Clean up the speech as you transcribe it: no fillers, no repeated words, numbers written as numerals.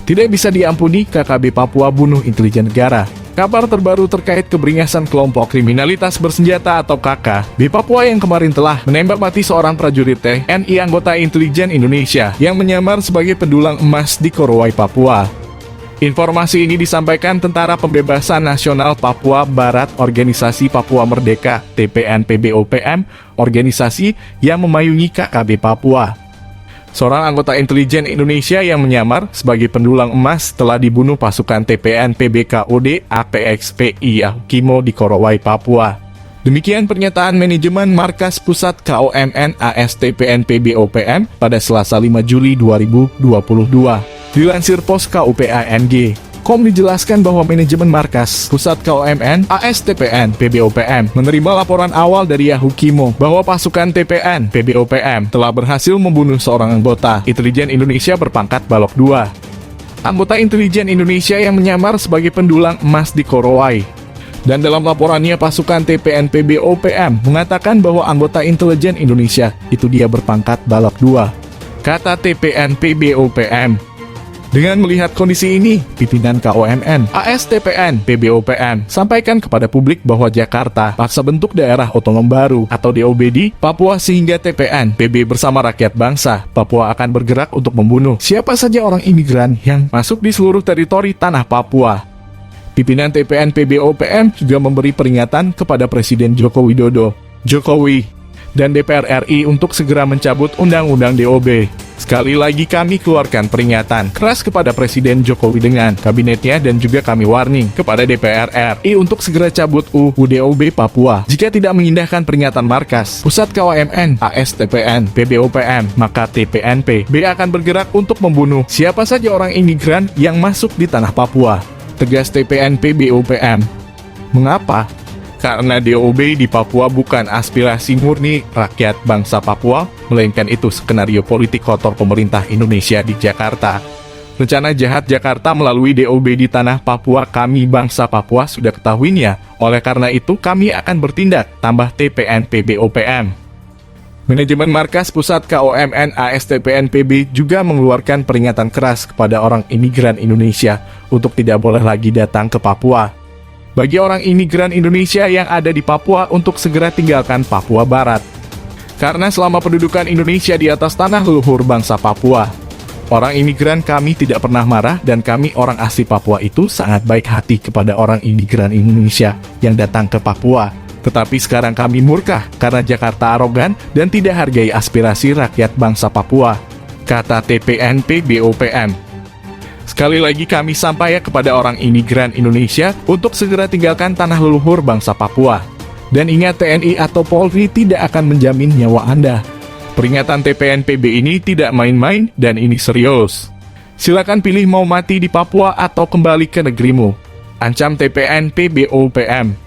Tidak bisa diampuni, KKB Papua bunuh intelijen negara. Kabar terbaru terkait keberingasan kelompok kriminalitas bersenjata atau KKB Papua yang kemarin telah menembak mati seorang prajurit TNI anggota intelijen Indonesia yang menyamar sebagai pendulang emas di Korowai, Papua. Informasi ini disampaikan Tentara Pembebasan Nasional Papua Barat Organisasi Papua Merdeka (TPNPB-OPM), organisasi yang memayungi KKB Papua. Seorang anggota intelijen Indonesia yang menyamar sebagai pendulang emas telah dibunuh pasukan TPNPB-KOD APXPI Yahukimo di Korowai, Papua. Demikian pernyataan manajemen Markas Pusat KOMN AS TPNPB-OPM pada Selasa 5 Juli 2022. Dilansir Pos KUPANG. Dijelaskan bahwa manajemen Markas Pusat KOMN AS TPN PB-OPM menerima laporan awal dari Yahukimo bahwa pasukan TPN PB-OPM telah berhasil membunuh seorang anggota intelijen Indonesia berpangkat Balok 2. Anggota intelijen Indonesia yang menyamar sebagai pendulang emas di Korowai. Dan dalam laporannya, pasukan TPN PB-OPM mengatakan bahwa anggota intelijen Indonesia itu dia berpangkat Balok 2. Kata TPN PB-OPM. Dengan melihat kondisi ini, pimpinan KOMN AS TPN PB-OPM sampaikan kepada publik bahwa Jakarta paksa bentuk daerah otonom baru atau DOB di Papua sehingga TPN PB bersama rakyat bangsa Papua akan bergerak untuk membunuh siapa saja orang imigran yang masuk di seluruh teritori tanah Papua. Pimpinan TPN PB-OPM juga memberi peringatan kepada Presiden Joko Widodo, Jokowi, dan DPR RI untuk segera mencabut Undang-Undang DOB. Sekali lagi kami keluarkan peringatan keras kepada Presiden Jokowi dengan kabinetnya dan juga kami warning kepada DPR RI untuk segera cabut UU DOB Papua. Jika tidak mengindahkan peringatan Markas Pusat KOMN AS TPN PB-OPM, maka TPNPB akan bergerak untuk membunuh siapa saja orang imigran yang masuk di tanah Papua. Tegas TPN PB-OPM. Mengapa? Karena DOB di Papua bukan aspirasi murni rakyat bangsa Papua, melainkan itu skenario politik kotor pemerintah Indonesia di Jakarta. Rencana jahat Jakarta melalui DOB di tanah Papua kami bangsa Papua sudah ketahuinya, oleh karena itu kami akan bertindak, tambah TPN PB-OPM. Manajemen Markas Pusat KOMN AS TPN PB juga mengeluarkan peringatan keras kepada orang imigran Indonesia untuk tidak boleh lagi datang ke Papua. Bagi orang imigran Indonesia yang ada di Papua untuk segera tinggalkan Papua Barat. Karena selama pendudukan Indonesia di atas tanah leluhur bangsa Papua, orang imigran kami tidak pernah marah dan kami orang asli Papua itu sangat baik hati kepada orang imigran Indonesia yang datang ke Papua. Tetapi sekarang kami murka karena Jakarta arogan dan tidak hargai aspirasi rakyat bangsa Papua, kata TPN PB-OPM. Sekali lagi kami sampaikan kepada orang imigran Indonesia untuk segera tinggalkan tanah leluhur bangsa Papua. Dan ingat, TNI atau Polri tidak akan menjamin nyawa Anda. Peringatan TPN PB ini tidak main-main dan ini serius. Silakan pilih mau mati di Papua atau kembali ke negerimu. Ancam TPN PB-OPM.